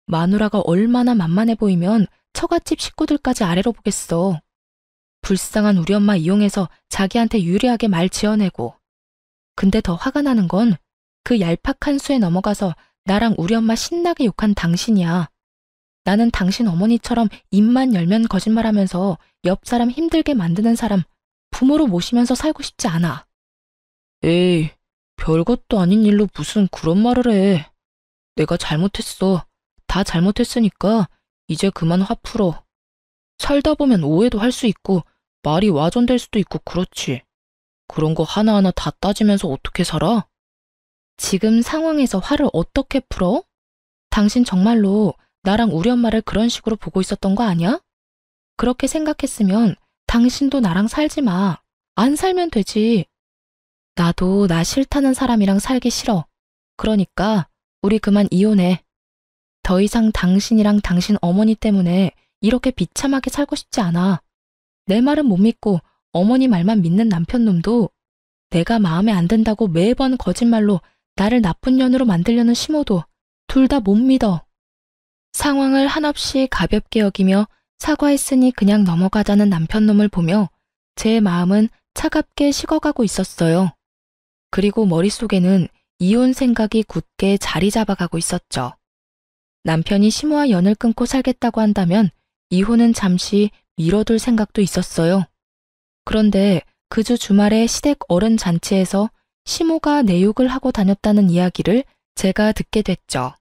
마누라가 얼마나 만만해 보이면 처갓집 식구들까지 아래로 보겠어. 불쌍한 우리 엄마 이용해서 자기한테 유리하게 말 지어내고. 근데 더 화가 나는 건 그 얄팍한 수에 넘어가서 나랑 우리 엄마 신나게 욕한 당신이야. 나는 당신 어머니처럼 입만 열면 거짓말하면서 옆 사람 힘들게 만드는 사람 부모로 모시면서 살고 싶지 않아. 에이, 별것도 아닌 일로 무슨 그런 말을 해. 내가 잘못했어. 다 잘못했으니까 이제 그만 화 풀어. 살다 보면 오해도 할 수 있고 말이 와전될 수도 있고 그렇지. 그런 거 하나하나 다 따지면서 어떻게 살아? 지금 상황에서 화를 어떻게 풀어? 당신 정말로 나랑 우리 엄마를 그런 식으로 보고 있었던 거 아니야? 그렇게 생각했으면 당신도 나랑 살지 마. 안 살면 되지. 나도 나 싫다는 사람이랑 살기 싫어. 그러니까 우리 그만 이혼해. 더 이상 당신이랑 당신 어머니 때문에 이렇게 비참하게 살고 싶지 않아. 내 말은 못 믿고 어머니 말만 믿는 남편놈도 내가 마음에 안 든다고 매번 거짓말로 나를 나쁜 년으로 만들려는 시모도 둘 다 못 믿어. 상황을 한없이 가볍게 여기며 사과했으니 그냥 넘어가자는 남편놈을 보며 제 마음은 차갑게 식어가고 있었어요. 그리고 머릿속에는 이혼 생각이 굳게 자리 잡아가고 있었죠. 남편이 시모와 연을 끊고 살겠다고 한다면 이혼은 잠시 미뤄둘 생각도 있었어요. 그런데 그 주 주말에 시댁 어른 잔치에서 시모가 내욕을 하고 다녔다는 이야기를 제가 듣게 됐죠.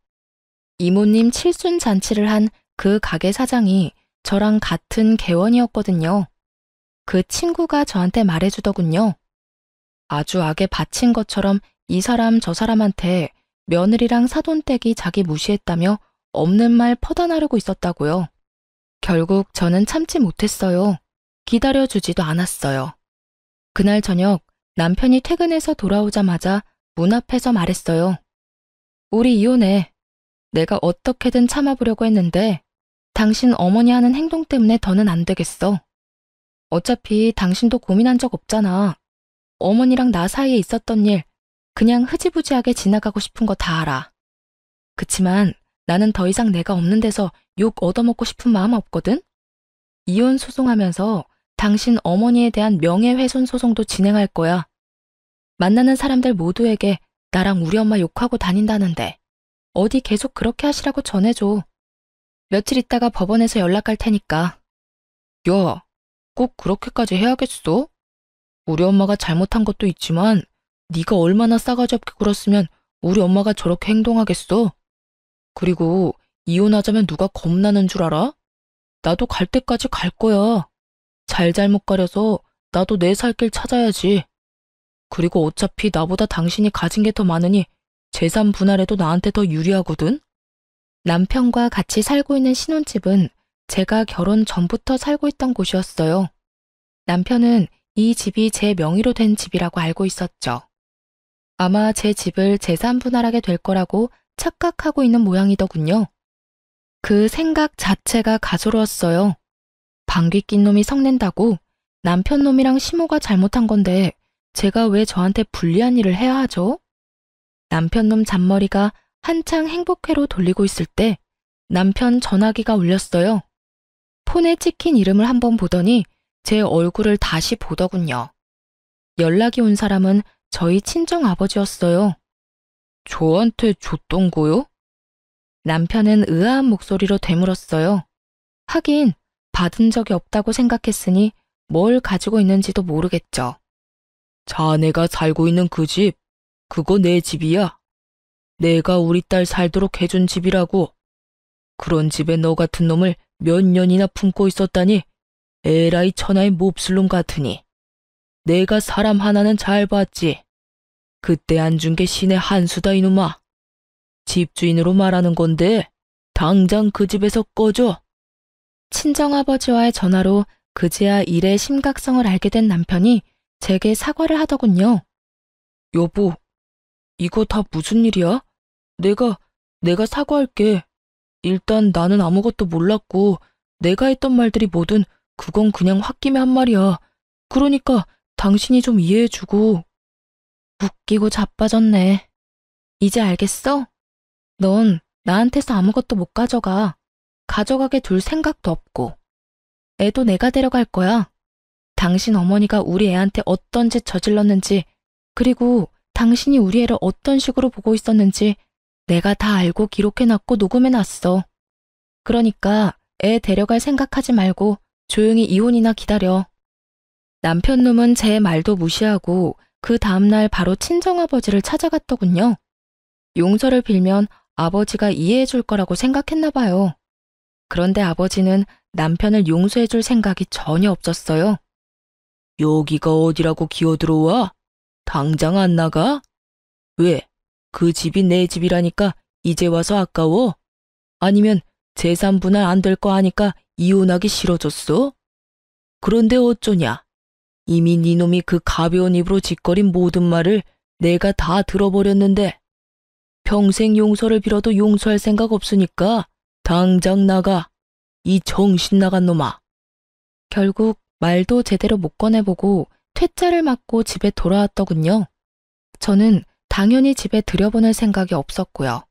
이모님 칠순 잔치를 한 그 가게 사장이 저랑 같은 개원이었거든요. 그 친구가 저한테 말해주더군요. 아주 악에 바친 것처럼 이 사람 저 사람한테 며느리랑 사돈댁이 자기 무시했다며 없는 말 퍼다 나르고 있었다고요. 결국 저는 참지 못했어요. 기다려주지도 않았어요. 그날 저녁 남편이 퇴근해서 돌아오자마자 문 앞에서 말했어요. 우리 이혼해. 내가 어떻게든 참아보려고 했는데 당신 어머니 하는 행동 때문에 더는 안 되겠어. 어차피 당신도 고민한 적 없잖아. 어머니랑 나 사이에 있었던 일 그냥 흐지부지하게 지나가고 싶은 거 다 알아. 그치만 나는 더 이상 내가 없는 데서 욕 얻어먹고 싶은 마음 없거든? 이혼 소송하면서 당신 어머니에 대한 명예훼손 소송도 진행할 거야. 만나는 사람들 모두에게 나랑 우리 엄마 욕하고 다닌다는데 어디 계속 그렇게 하시라고 전해줘. 며칠 있다가 법원에서 연락 갈 테니까. 야, 꼭 그렇게까지 해야겠어? 우리 엄마가 잘못한 것도 있지만 네가 얼마나 싸가지 없게 굴었으면 우리 엄마가 저렇게 행동하겠어? 그리고 이혼하자면 누가 겁나는 줄 알아? 나도 갈 때까지 갈 거야. 잘잘못 가려서 나도 내 살 길 찾아야지. 그리고 어차피 나보다 당신이 가진 게 더 많으니 재산 분할해도 나한테 더 유리하거든? 남편과 같이 살고 있는 신혼집은 제가 결혼 전부터 살고 있던 곳이었어요. 남편은 이 집이 제 명의로 된 집이라고 알고 있었죠. 아마 제 집을 재산 분할하게 될 거라고 착각하고 있는 모양이더군요. 그 생각 자체가 가소로웠어요. 방귀 낀 놈이 성낸다고 남편 놈이랑 시모가 잘못한 건데 제가 왜 저한테 불리한 일을 해야 하죠? 남편 놈 잔머리가 한창 행복회로 돌리고 있을 때 남편 전화기가 울렸어요. 폰에 찍힌 이름을 한번 보더니 제 얼굴을 다시 보더군요. 연락이 온 사람은 저희 친정 아버지였어요. 저한테 줬던 거요? 남편은 의아한 목소리로 되물었어요. 하긴 받은 적이 없다고 생각했으니 뭘 가지고 있는지도 모르겠죠. 자네가 살고 있는 그 집, 그거 내 집이야. 내가 우리 딸 살도록 해준 집이라고. 그런 집에 너 같은 놈을 몇 년이나 품고 있었다니 에라이 천하의 몹쓸 놈 같으니. 내가 사람 하나는 잘 봤지. 그때 안 준 게 신의 한 수다 이놈아. 집주인으로 말하는 건데 당장 그 집에서 꺼져. 친정아버지와의 전화로 그제야 일의 심각성을 알게 된 남편이 제게 사과를 하더군요. 여보, 이거 다 무슨 일이야? 내가 사과할게. 일단 나는 아무것도 몰랐고 내가 했던 말들이 뭐든 그건 그냥 홧김에 한 말이야. 그러니까 당신이 좀 이해해주고. 웃기고 자빠졌네. 이제 알겠어? 넌 나한테서 아무것도 못 가져가. 가져가게 둘 생각도 없고. 애도 내가 데려갈 거야. 당신 어머니가 우리 애한테 어떤 짓 저질렀는지, 그리고 당신이 우리 애를 어떤 식으로 보고 있었는지 내가 다 알고 기록해놨고 녹음해놨어. 그러니까 애 데려갈 생각하지 말고 조용히 이혼이나 기다려. 남편 놈은 제 말도 무시하고 그 다음날 바로 친정아버지를 찾아갔더군요. 용서를 빌면 아버지가 이해해줄 거라고 생각했나 봐요. 그런데 아버지는 남편을 용서해줄 생각이 전혀 없었어요. 여기가 어디라고 기어들어와? 당장 안 나가? 왜? 그 집이 내 집이라니까 이제 와서 아까워? 아니면 재산 분할 안 될 거 아니까 이혼하기 싫어졌어? 그런데 어쩌냐? 이미 네 놈이 그 가벼운 입으로 짓거린 모든 말을 내가 다 들어버렸는데 평생 용서를 빌어도 용서할 생각 없으니까 당장 나가. 이 정신 나간 놈아. 결국 말도 제대로 못 꺼내보고 퇴짜를 맞고 집에 돌아왔더군요. 저는 당연히 집에 들여보낼 생각이 없었고요.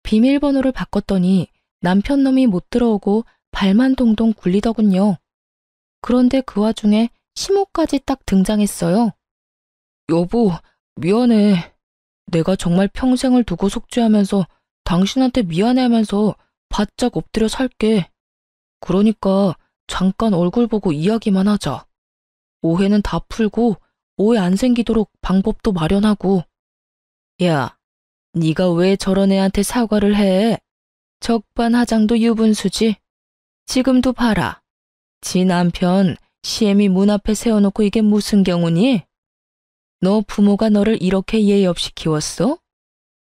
비밀번호를 바꿨더니 남편 놈이 못 들어오고 발만 동동 굴리더군요. 그런데 그 와중에 시모까지 딱 등장했어요. 여보, 미안해. 내가 정말 평생을 두고 속죄하면서 당신한테 미안해하면서 바짝 엎드려 살게. 그러니까 잠깐 얼굴 보고 이야기만 하자. 오해는 다 풀고 오해 안 생기도록 방법도 마련하고. 야, 네가 왜 저런 애한테 사과를 해? 적반하장도 유분수지. 지금도 봐라. 지 남편 시애미 문 앞에 세워놓고 이게 무슨 경우니? 너 부모가 너를 이렇게 예의 없이 키웠어?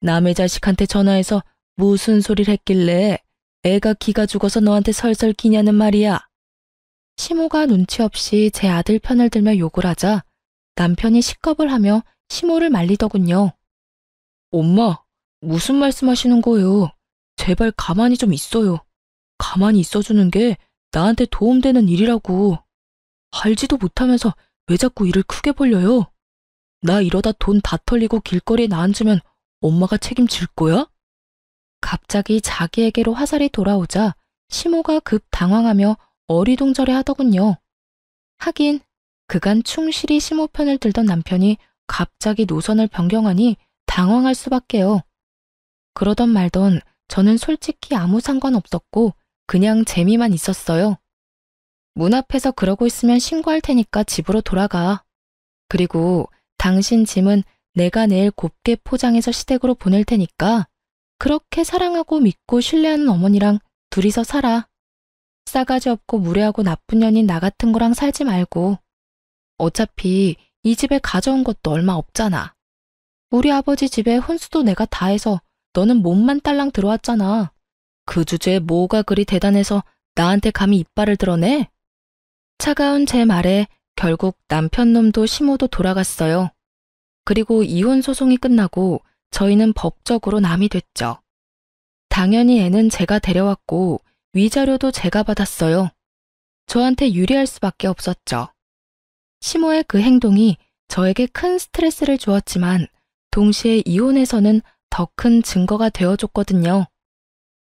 남의 자식한테 전화해서 무슨 소리를 했길래 애가 기가 죽어서 너한테 설설 기냐는 말이야. 시모가 눈치 없이 제 아들 편을 들며 욕을 하자 남편이 식겁을 하며 시모를 말리더군요. 엄마, 무슨 말씀하시는 거예요? 제발 가만히 좀 있어요. 가만히 있어주는 게 나한테 도움되는 일이라고. 알지도 못하면서 왜 자꾸 일을 크게 벌려요? 나 이러다 돈 다 털리고 길거리에 나앉으면 엄마가 책임질 거야? 갑자기 자기에게로 화살이 돌아오자 시모가 급 당황하며 어리둥절해 하더군요. 하긴 그간 충실히 시모 편을 들던 남편이 갑자기 노선을 변경하니 당황할 수밖에요. 그러던 말던 저는 솔직히 아무 상관없었고 그냥 재미만 있었어요. 문 앞에서 그러고 있으면 신고할 테니까 집으로 돌아가. 그리고 당신 짐은 내가 내일 곱게 포장해서 시댁으로 보낼 테니까 그렇게 사랑하고 믿고 신뢰하는 어머니랑 둘이서 살아. 싸가지 없고 무례하고 나쁜 년인 나 같은 거랑 살지 말고. 어차피 이 집에 가져온 것도 얼마 없잖아. 우리 아버지 집에 혼수도 내가 다 해서 너는 몸만 딸랑 들어왔잖아. 그 주제에 뭐가 그리 대단해서 나한테 감히 이빨을 드러내? 차가운 제 말에 결국 남편 놈도 시모도 돌아갔어요. 그리고 이혼 소송이 끝나고 저희는 법적으로 남이 됐죠. 당연히 애는 제가 데려왔고 위자료도 제가 받았어요. 저한테 유리할 수밖에 없었죠. 시모의 그 행동이 저에게 큰 스트레스를 주었지만 동시에 이혼에서는 더 큰 증거가 되어줬거든요.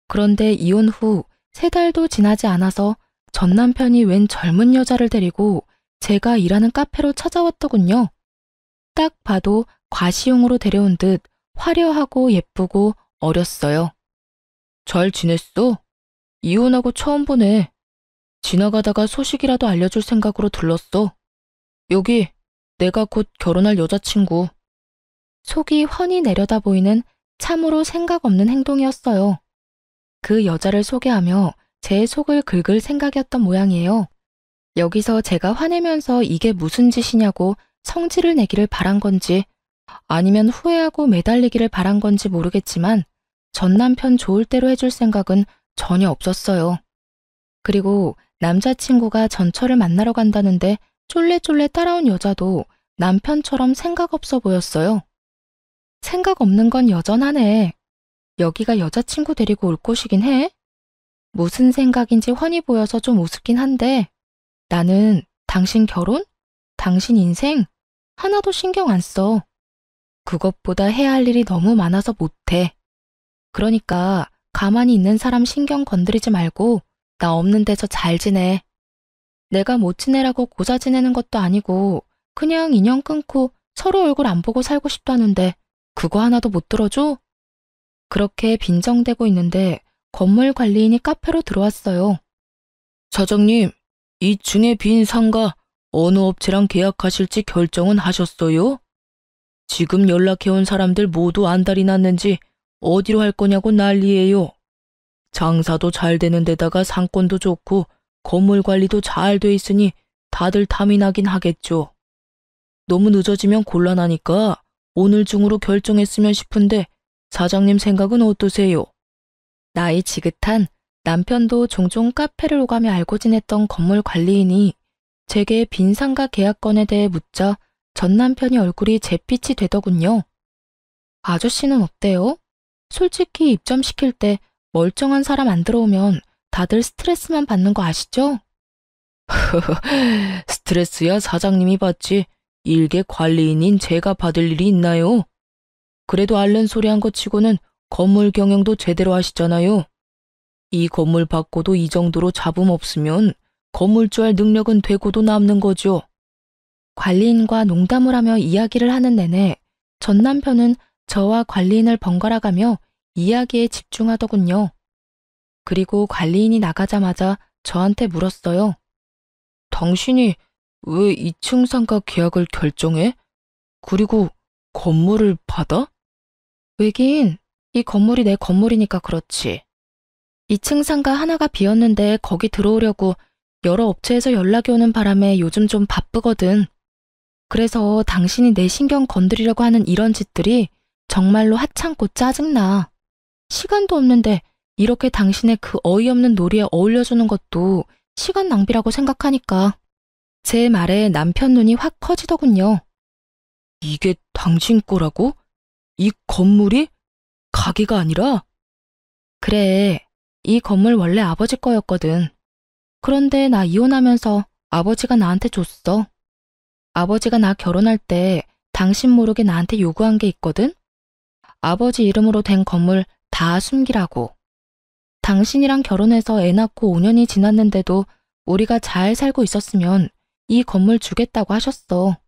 그런데 이혼 후 3달도 지나지 않아서 전 남편이 웬 젊은 여자를 데리고 제가 일하는 카페로 찾아왔더군요. 딱 봐도 과시용으로 데려온 듯 화려하고 예쁘고 어렸어요. 잘 지냈어? 이혼하고 처음 보네. 지나가다가 소식이라도 알려줄 생각으로 들렀어. 여기 내가 곧 결혼할 여자친구. 속이 훤히 내려다 보이는 참으로 생각 없는 행동이었어요. 그 여자를 소개하며 제 속을 긁을 생각이었던 모양이에요. 여기서 제가 화내면서 이게 무슨 짓이냐고 성질을 내기를 바란 건지 아니면 후회하고 매달리기를 바란 건지 모르겠지만 전 남편 좋을 대로 해줄 생각은 전혀 없었어요. 그리고 남자친구가 전철을 만나러 간다는데 쫄래쫄래 따라온 여자도 남편처럼 생각 없어 보였어요. 생각 없는 건 여전하네. 여기가 여자친구 데리고 올 곳이긴 해. 무슨 생각인지 훤히 보여서 좀 우습긴 한데 나는 당신 결혼? 당신 인생? 하나도 신경 안 써. 그것보다 해야 할 일이 너무 많아서 못해. 그러니까 가만히 있는 사람 신경 건드리지 말고 나 없는 데서 잘 지내. 내가 못 지내라고 고자 지내는 것도 아니고 그냥 인연 끊고 서로 얼굴 안 보고 살고 싶다는데 그거 하나도 못 들어줘? 그렇게 빈정대고 있는데 건물 관리인이 카페로 들어왔어요. 사장님, 2층에 빈 상가 어느 업체랑 계약하실지 결정은 하셨어요? 지금 연락해온 사람들 모두 안달이 났는지 어디로 할 거냐고 난리예요. 장사도 잘 되는 데다가 상권도 좋고 건물 관리도 잘 돼 있으니 다들 탐이 나긴 하겠죠. 너무 늦어지면 곤란하니까 오늘 중으로 결정했으면 싶은데 사장님 생각은 어떠세요? 나이 지긋한 남편도 종종 카페를 오가며 알고 지냈던 건물 관리인이 제게 빈 상가 계약건에 대해 묻자 전 남편이 얼굴이 잿빛이 되더군요. 아저씨는 어때요? 솔직히 입점시킬 때 멀쩡한 사람 안 들어오면 다들 스트레스만 받는 거 아시죠? 스트레스야 사장님이 받지 일개 관리인인 제가 받을 일이 있나요? 그래도 앓는 소리 한 거 치고는 건물 경영도 제대로 하시잖아요. 이 건물 받고도 이 정도로 잡음 없으면 건물주 할 능력은 되고도 남는 거죠. 관리인과 농담을 하며 이야기를 하는 내내 전 남편은 저와 관리인을 번갈아가며 이야기에 집중하더군요. 그리고 관리인이 나가자마자 저한테 물었어요. 당신이 왜 2층 상가 계약을 결정해? 그리고 건물을 받아? 왜긴 이 건물이 내 건물이니까 그렇지. 2층 상가 하나가 비었는데 거기 들어오려고 여러 업체에서 연락이 오는 바람에 요즘 좀 바쁘거든. 그래서 당신이 내 신경 건드리려고 하는 이런 짓들이 정말로 하찮고 짜증나. 시간도 없는데 이렇게 당신의 그 어이없는 놀이에 어울려주는 것도 시간 낭비라고 생각하니까. 제 말에 남편 눈이 확 커지더군요. 이게 당신 거라고? 이 건물이? 가게가 아니라? 그래, 이 건물 원래 아버지 거였거든. 그런데 나 이혼하면서 아버지가 나한테 줬어. 아버지가 나 결혼할 때 당신 모르게 나한테 요구한 게 있거든? 아버지 이름으로 된 건물 다 숨기라고. 당신이랑 결혼해서 애 낳고 5년이 지났는데도 우리가 잘 살고 있었으면 이 건물 주겠다고 하셨어.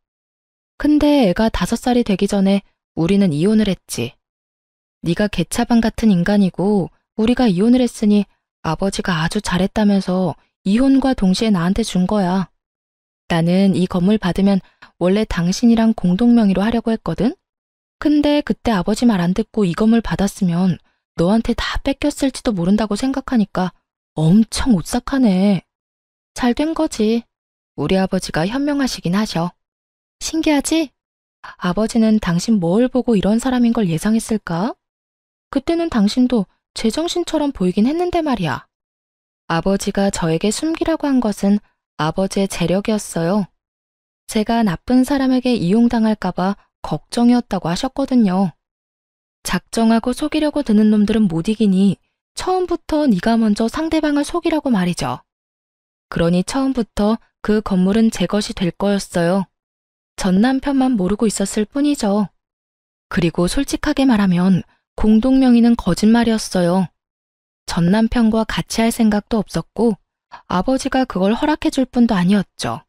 근데 애가 5살이 되기 전에 우리는 이혼을 했지. 네가 개차반 같은 인간이고 우리가 이혼을 했으니 아버지가 아주 잘했다면서 이혼과 동시에 나한테 준 거야. 나는 이 건물 받으면 원래 당신이랑 공동명의로 하려고 했거든? 근데 그때 아버지 말 안 듣고 이 건물 받았으면 너한테 다 뺏겼을지도 모른다고 생각하니까 엄청 오싹하네. 잘 된 거지. 우리 아버지가 현명하시긴 하셔. 신기하지? 아버지는 당신 뭘 보고 이런 사람인 걸 예상했을까? 그때는 당신도 제정신처럼 보이긴 했는데 말이야. 아버지가 저에게 숨기라고 한 것은 아버지의 재력이었어요. 제가 나쁜 사람에게 이용당할까봐 걱정이었다고 하셨거든요. 작정하고 속이려고 드는 놈들은 못 이기니 처음부터 네가 먼저 상대방을 속이라고 말이죠. 그러니 처음부터 그 건물은 제 것이 될 거였어요. 전 남편만 모르고 있었을 뿐이죠. 그리고 솔직하게 말하면 공동명의는 거짓말이었어요. 전 남편과 같이 할 생각도 없었고 아버지가 그걸 허락해 줄 뿐도 아니었죠.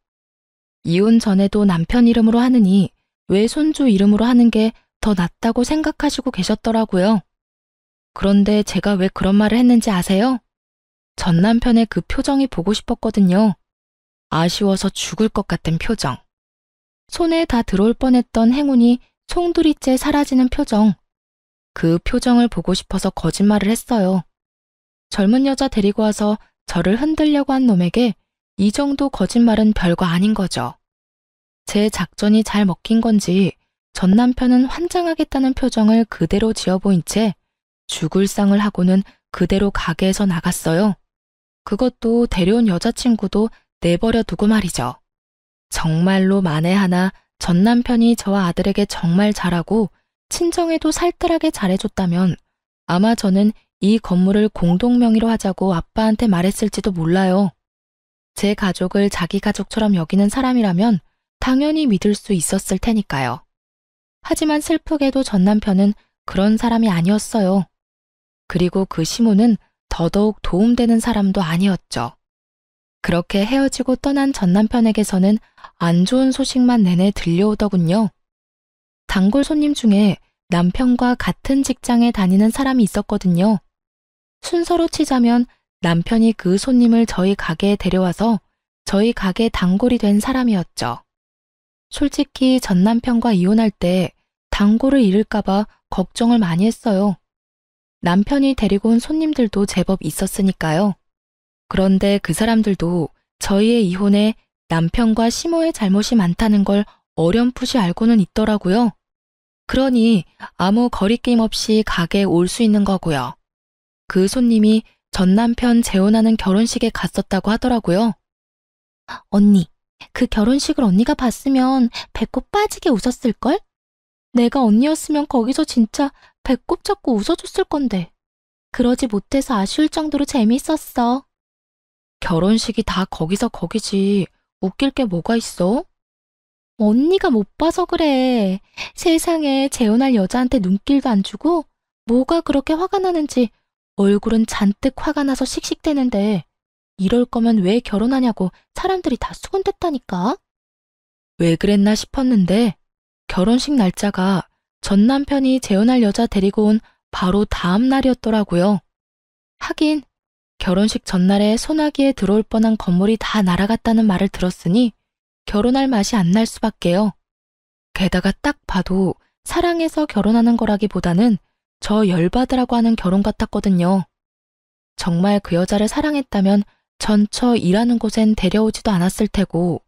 이혼 전에도 남편 이름으로 하느니 외손주 이름으로 하는 게 더 낫다고 생각하시고 계셨더라고요. 그런데 제가 왜 그런 말을 했는지 아세요? 전 남편의 그 표정이 보고 싶었거든요. 아쉬워서 죽을 것 같은 표정. 손에 다 들어올 뻔했던 행운이 송두리째 사라지는 표정. 그 표정을 보고 싶어서 거짓말을 했어요. 젊은 여자 데리고 와서 저를 흔들려고 한 놈에게 이 정도 거짓말은 별거 아닌 거죠. 제 작전이 잘 먹힌 건지 전 남편은 환장하겠다는 표정을 그대로 지어 보인 채 죽을 상을 하고는 그대로 가게에서 나갔어요. 그것도 데려온 여자친구도 내버려 두고 말이죠. 정말로 만에 하나 전 남편이 저와 아들에게 정말 잘하고 친정에도 살뜰하게 잘해줬다면 아마 저는 이 건물을 공동명의로 하자고 아빠한테 말했을지도 몰라요. 제 가족을 자기 가족처럼 여기는 사람이라면 당연히 믿을 수 있었을 테니까요. 하지만 슬프게도 전 남편은 그런 사람이 아니었어요. 그리고 그 시모는 더더욱 도움되는 사람도 아니었죠. 그렇게 헤어지고 떠난 전 남편에게서는 안 좋은 소식만 내내 들려오더군요. 단골 손님 중에 남편과 같은 직장에 다니는 사람이 있었거든요. 순서로 치자면 남편이 그 손님을 저희 가게에 데려와서 저희 가게 단골이 된 사람이었죠. 솔직히 전 남편과 이혼할 때 단골을 잃을까봐 걱정을 많이 했어요. 남편이 데리고 온 손님들도 제법 있었으니까요. 그런데 그 사람들도 저희의 이혼에 남편과 시모의 잘못이 많다는 걸 어렴풋이 알고는 있더라고요. 그러니 아무 거리낌 없이 가게에 올 수 있는 거고요. 그 손님이 전 남편 재혼하는 결혼식에 갔었다고 하더라고요. 언니, 그 결혼식을 언니가 봤으면 배꼽 빠지게 웃었을걸? 내가 언니였으면 거기서 진짜 배꼽 잡고 웃어줬을 건데. 그러지 못해서 아쉬울 정도로 재밌었어. 결혼식이 다 거기서 거기지. 웃길 게 뭐가 있어? 언니가 못 봐서 그래. 세상에 재혼할 여자한테 눈길도 안 주고 뭐가 그렇게 화가 나는지 얼굴은 잔뜩 화가 나서 씩씩대는데 이럴 거면 왜 결혼하냐고 사람들이 다 수군댔다니까. 왜 그랬나 싶었는데 결혼식 날짜가 전 남편이 재혼할 여자 데리고 온 바로 다음 날이었더라고요. 하긴 결혼식 전날에 소나기에 들어올 뻔한 건물이 다 날아갔다는 말을 들었으니 결혼할 맛이 안 날 수밖에요. 게다가 딱 봐도 사랑해서 결혼하는 거라기보다는 저 열받으라고 하는 결혼 같았거든요. 정말 그 여자를 사랑했다면 전처 일하는 곳엔 데려오지도 않았을 테고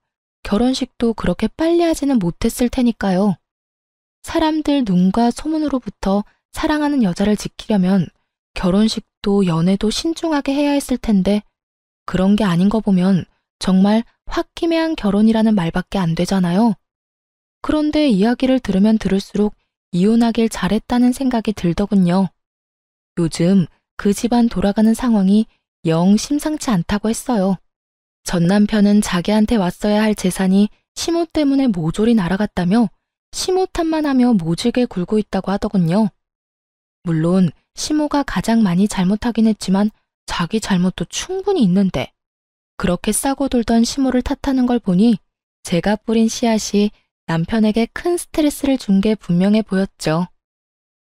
결혼식도 그렇게 빨리 하지는 못했을 테니까요. 사람들 눈과 소문으로부터 사랑하는 여자를 지키려면 결혼식도 연애도 신중하게 해야 했을 텐데 그런 게 아닌 거 보면 정말 홧김에한 결혼이라는 말밖에 안 되잖아요. 그런데 이야기를 들으면 들을수록 이혼하길 잘했다는 생각이 들더군요. 요즘 그 집안 돌아가는 상황이 영 심상치 않다고 했어요. 전 남편은 자기한테 왔어야 할 재산이 시모 때문에 모조리 날아갔다며 시모 탓만 하며 모질게 굴고 있다고 하더군요. 물론 시모가 가장 많이 잘못하긴 했지만 자기 잘못도 충분히 있는데 그렇게 싸고 돌던 시모를 탓하는 걸 보니 제가 뿌린 씨앗이 남편에게 큰 스트레스를 준 게 분명해 보였죠.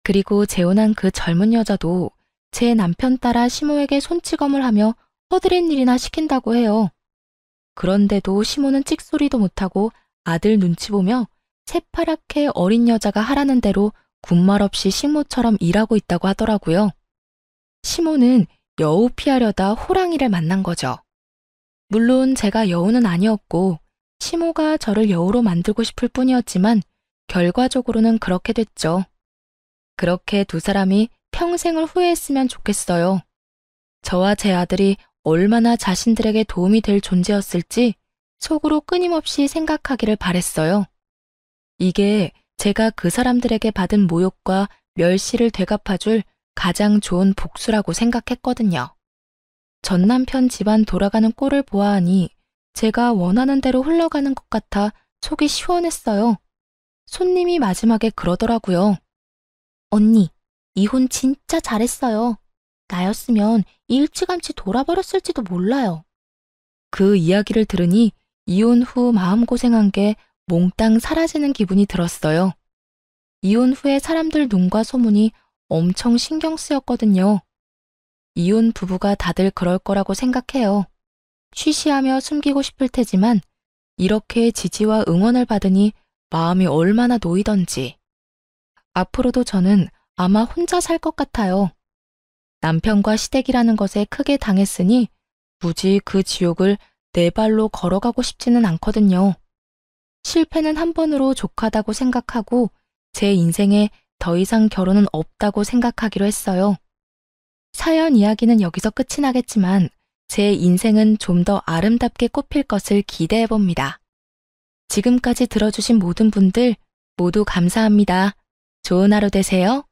그리고 재혼한 그 젊은 여자도 제 남편 따라 시모에게 손찌검을 하며 허드렛 일이나 시킨다고 해요. 그런데도 시모는 찍소리도 못하고 아들 눈치 보며 새파랗게 어린 여자가 하라는 대로 군말 없이 시모처럼 일하고 있다고 하더라고요. 시모는 여우 피하려다 호랑이를 만난 거죠. 물론 제가 여우는 아니었고 시모가 저를 여우로 만들고 싶을 뿐이었지만 결과적으로는 그렇게 됐죠. 그렇게 두 사람이 평생을 후회했으면 좋겠어요. 저와 제 아들이 얼마나 자신들에게 도움이 될 존재였을지 속으로 끊임없이 생각하기를 바랬어요. 이게 제가 그 사람들에게 받은 모욕과 멸시를 되갚아줄 가장 좋은 복수라고 생각했거든요. 전 남편 집안 돌아가는 꼴을 보아하니 제가 원하는 대로 흘러가는 것 같아 속이 시원했어요. 손님이 마지막에 그러더라고요. 언니, 이혼 진짜 잘했어요. 나였으면 일찌감치 돌아버렸을지도 몰라요. 그 이야기를 들으니 이혼 후 마음고생한 게 몽땅 사라지는 기분이 들었어요. 이혼 후에 사람들 눈과 소문이 엄청 신경 쓰였거든요. 이혼 부부가 다들 그럴 거라고 생각해요. 쉬쉬하며 숨기고 싶을 테지만 이렇게 지지와 응원을 받으니 마음이 얼마나 놓이던지. 앞으로도 저는 아마 혼자 살 것 같아요. 남편과 시댁이라는 것에 크게 당했으니 굳이 그 지옥을 내 발로 걸어가고 싶지는 않거든요. 실패는 한 번으로 족하다고 생각하고 제 인생에 더 이상 결혼은 없다고 생각하기로 했어요. 사연 이야기는 여기서 끝이 나겠지만 제 인생은 좀 더 아름답게 꽃필 것을 기대해 봅니다. 지금까지 들어주신 모든 분들 모두 감사합니다. 좋은 하루 되세요.